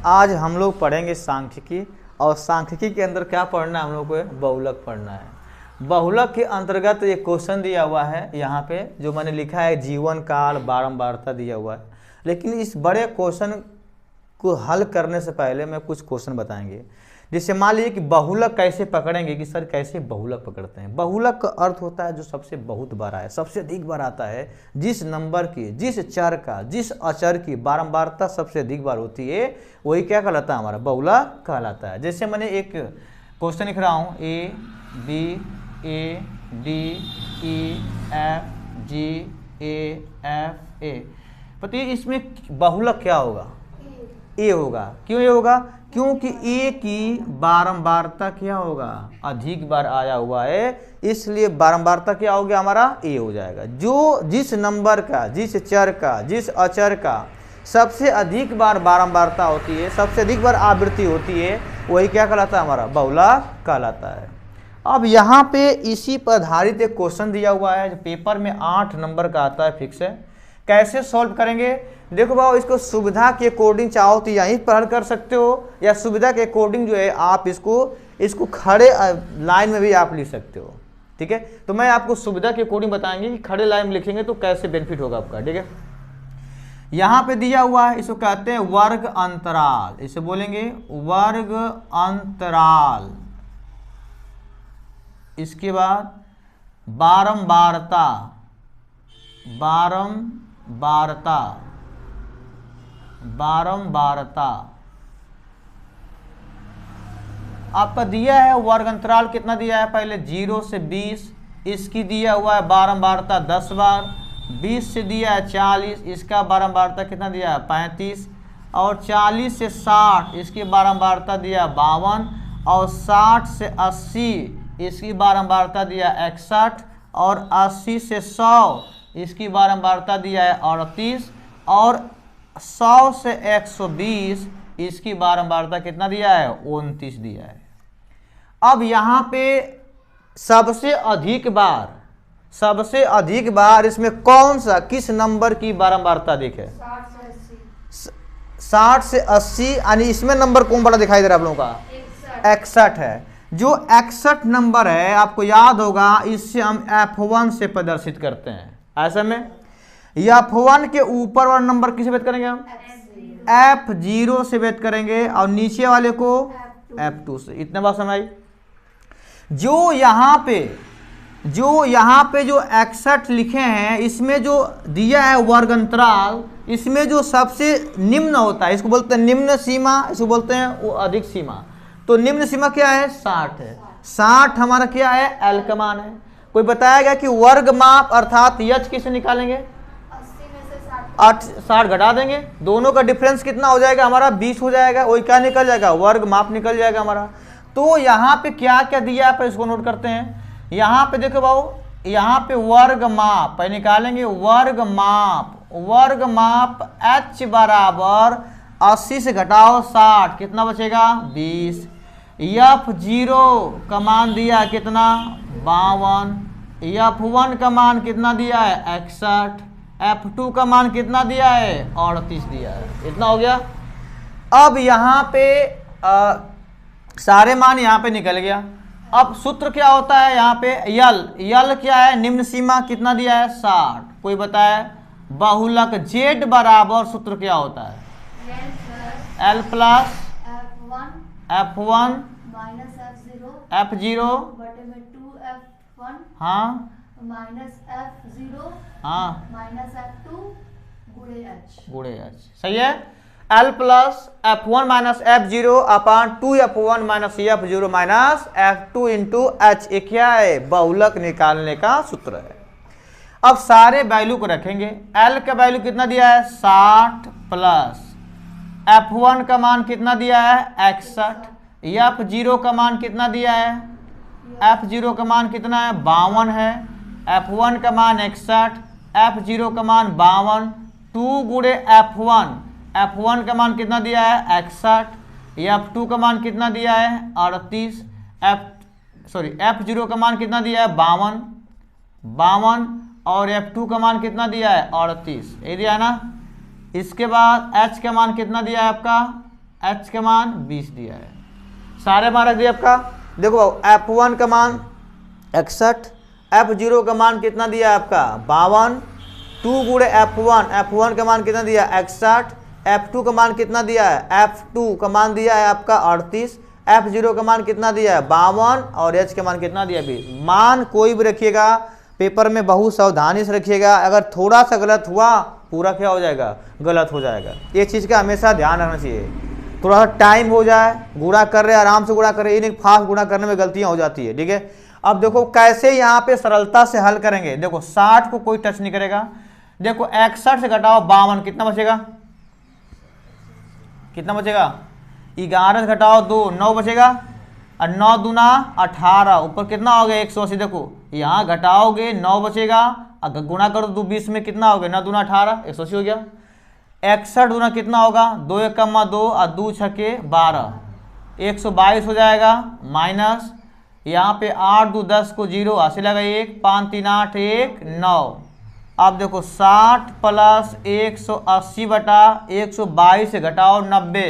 आज हम लोग पढ़ेंगे सांख्यिकी, और सांख्यिकी के अंदर क्या पढ़ना है हम लोग को? बहुलक पढ़ना है। बहुलक के अंतर्गत एक क्वेश्चन दिया हुआ है यहाँ पे, जो मैंने लिखा है जीवन काल बारंबारता दिया हुआ है। लेकिन इस बड़े क्वेश्चन को हल करने से पहले मैं कुछ क्वेश्चन बताएंगे। जैसे मान लीजिए कि बहुलक कैसे पकड़ेंगे, कि सर कैसे बहुलक पकड़ते हैं। बहुलक का अर्थ होता है जो सबसे बहुत बार आए, सबसे अधिक बार आता है, जिस नंबर की, जिस चर का, जिस अचर की बारंबारता सबसे अधिक बार होती है, वही क्या कहलाता है? हमारा बहुलक कहलाता है। जैसे मैंने एक क्वेश्चन लिख रहा हूँ, A B A D E F G A F A, पता है इसमें बहुलक क्या होगा? ए होगा। क्यों ए होगा? क्योंकि ए की बारंबारता क्या होगा? अधिक बार आया हुआ है, इसलिए बारंबारता क्या हो गया? हमारा ए हो जाएगा। जो जिस नंबर का, जिस चर का, जिस अचर का सबसे अधिक बार बारंबारता होती है, सबसे अधिक बार आवृत्ति होती है, वही क्या कहलाता है? हमारा बहुलक कहलाता है। अब यहाँ पे इसी पर आधारित एक क्वेश्चन दिया हुआ है, जो पेपर में 8 नंबर का आता है, फिक्स है। कैसे सॉल्व करेंगे? देखो भाव, इसको सुविधा के अकॉर्डिंग चाहो तो यहीं पर हल कर सकते हो, या सुविधा के अकॉर्डिंग जो है आप इसको खड़े लाइन में भी आप लिख सकते हो। ठीक है, तो मैं आपको सुविधा के अकॉर्डिंग बताएंगे कि खड़े लाइन में लिखेंगे तो कैसे बेनिफिट होगा आपका। ठीक है, यहाँ पे दिया हुआ है, इसको कहते हैं वर्ग अंतराल। इसे बोलेंगे वर्ग अंतराल। इसके बाद बारंबारता, बारंबारता, बारंबारता आपका दिया है। वर्ग अंतराल कितना दिया है? पहले 0 से 20, इसकी दिया हुआ है बारंबारता 10 बार। 20 से दिया है 40, इसका बारंबारता कितना दिया है? 35। और 40 से 60, इसकी बारंबारता दिया 52। और 60 से 80, इसकी बारंबारता दिया 61। और 80 से 100, इसकी बारंबारता दिया है 38। और 100 से 120, इसकी बारंबारता कितना दिया है? 29 दिया है। अब यहाँ पे सबसे अधिक बार इसमें कौन सा, किस नंबर की बारंबारता अधिक है? 60 से 80, यानी इसमें नंबर कौन बड़ा दिखाई दे रहा है आप लोगों का? 61 है। जो 61 नंबर है, आपको याद होगा, इससे हम F1 से प्रदर्शित करते हैं। ऐसे में F1 के ऊपर वाला नंबर किसे व्यक्त करेंगे हम? F0 से व्यक्त करेंगे, और नीचे वाले को F2 से। इतने बात समझ आई? जो यहाँ पे जो 61 लिखे हैं, इसमें जो दिया है वर्ग अंतराल, इसमें जो सबसे निम्न होता है, इसको बोलते हैं निम्न सीमा, इसको बोलते हैं वो अधिक सीमा। तो निम्न सीमा क्या है? 60 है। 60 हमारा क्या है? एल का मान है। कोई बताएगा कि वर्ग माप अर्थात यच किसे निकालेंगे? 80 में से 60 घटा देंगे, दोनों का डिफरेंस कितना हो जाएगा? हमारा 20 हो जाएगा। वही क्या निकल जाएगा? वर्ग माप निकल जाएगा हमारा। तो यहाँ पे क्या क्या दिया है, इसको नोट करते हैं। यहाँ पे देखो भाऊ, यहाँ पे वर्ग माप पहले निकालेंगे। वर्ग माप h बराबर 80 से घटाओ 60, कितना बचेगा? 20। F0 का मान दिया कितना? 52। F1 का मान कितना दिया है? 61। F2 का मान कितना दिया है? 38 दिया है। इतना हो गया। अब यहाँ पे सारे मान यहाँ पे निकल गया। अब सूत्र क्या होता है यहाँ पे? यल क्या है? निम्न सीमा कितना दिया है? 60। कोई बताए? बहुलक Z बराबर सूत्र क्या होता है? L plus F1 minus F0 F0 बटे में 2F1 हाँ माइनस F0 हाँ माइनस F2 गुणे H। सही है। L plus F1 minus F0 अपान 2F1 minus F0 minus F2 into H। ये क्या है? बहुलक निकालने का सूत्र है। अब सारे वैल्यू को रखेंगे। L का वैल्यू कितना दिया है? 60 प्लस F1 का मान कितना दिया है? 61। F0 का मान कितना दिया है? F0 का मान कितना है? 52 है। F1 का मान 61, F0 का मान 52। 2 गुणे F1 का मान कितना दिया है? 61। F2 का मान कितना दिया है? 38। F0 का मान कितना दिया है? 52। और F2 का मान कितना दिया है? 38। ये दिया है ना। इसके बाद H का मान कितना दिया है आपका? एच का मान 20 दिया है, सारे मान रख दिया आपका। देखो F1 का मान 61, F0 का मान कितना दिया है आपका 52, 2 गुणे F1 का मान कितना दिया 61, F2 का मान कितना दिया है, F2 का मान दिया है आपका 38, F0 का मान कितना दिया है 52 और H का मान कितना दिया 20। मान कोई भी रखिएगा पेपर में बहुत सावधानी से रखिएगा, अगर थोड़ा सा गलत हुआ पूरा क्या हो जाएगा, गलत हो जाएगा। ये चीज़ का हमेशा ध्यान रखना चाहिए। थोड़ा सा टाइम हो जाए, गुणा कर रहे आराम से गुणा कर रहे, ये फास्ट गुणा करने में गलतियाँ हो जाती है, ठीक है। अब देखो कैसे यहाँ पे सरलता से हल करेंगे। देखो 60 को कोई टच नहीं करेगा। देखो 61 से घटाओ 52 कितना बचेगा, कितना बचेगा 11 से घटाओ 2 9 बचेगा, और 9 दूना 18, ऊपर कितना हो गया 180। देखो यहाँ घटाओगे 9 बचेगा, अगर गुणा करो 2 20 में कितना हो गया 9 दूना 18 180 हो गया। 61 दूना कितना होगा 2 1 2 और 2 6 12 122 हो जाएगा, माइनस यहाँ पे 8 2 10 को 0 हासिल लगा 1 5 3 8 1 9। अब देखो 60 प्लस 180 बटा 122 से घटाओ 90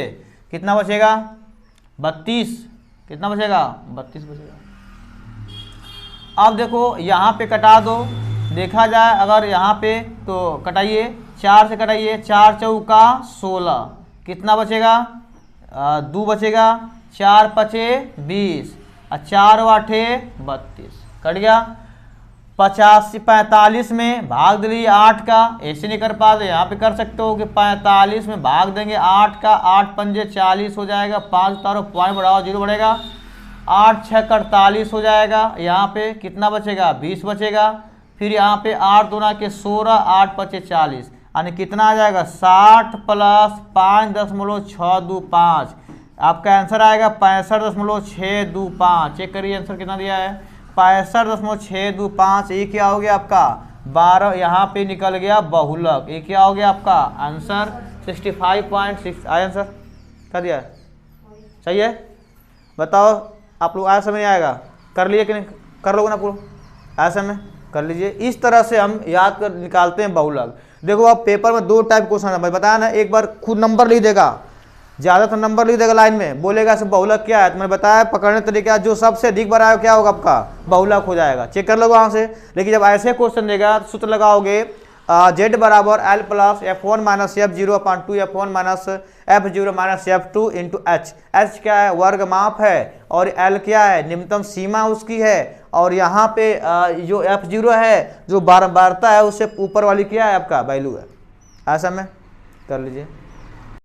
कितना बचेगा 32, कितना बचेगा 32 बचेगा। अब देखो यहाँ पे कटा दो, देखा जाए अगर यहाँ पे तो कटाइए 4 से कटाइए, 4 चौका 16 कितना बचेगा 2 बचेगा, 4 5 20 और 4 8 32 कट गया। 45 में भाग दिलिए 8 का, ऐसे नहीं कर पाते यहाँ पे कर सकते हो कि 45 में भाग देंगे 8 का, 8 पंजे 40 हो जाएगा, 5 उतारो पॉइंट बढ़ाओ 0 बढ़ेगा, 8 6 48 हो जाएगा। यहाँ पे कितना बचेगा 20 बचेगा। फिर यहाँ पे 8 दूना के 16 8 5 40 यानी कितना आ जाएगा 60 प्लस 5.625 आपका आंसर आएगा 65.625। चेक करिए आंसर कितना दिया है 65.625। ये क्या हो गया आपका 12, यहाँ पे निकल गया बहुलक। ये क्या हो गया आपका आंसर 65.6 आया आंसर, क्या दिया है सही है। बताओ आप लोग आया समझ नहीं आएगा, कर लिए कि नहीं, कर लोगे ना पूरा आया समय कर लीजिए। इस तरह से हम याद कर निकालते हैं बहुलक। देखो आप पेपर में 2 टाइप क्वेश्चन है, बताया ना, एक बार खुद नंबर लिख देगा, ज़्यादातर नंबर लिख देगा लाइन में, बोलेगा सब बहुलक क्या है, तो मैंने बताया पकड़ने तरीका जो सबसे अधिक बार आया क्या होगा आपका बहुलक हो जाएगा। चेक कर लो वहाँ से। लेकिन जब ऐसे क्वेश्चन देगा तो सूत्र लगाओगे z बराबर L plus F1 minus F0 upon 2 F1 minus F0 minus F2 into H. H क्या है वर्ग माप है और L क्या है निम्नतम सीमा उसकी है, और यहाँ पे जो F0 है जो बारंबारता है उससे ऊपर वाली क्या है आपका वैल्यू है। ऐसा में कर लीजिए।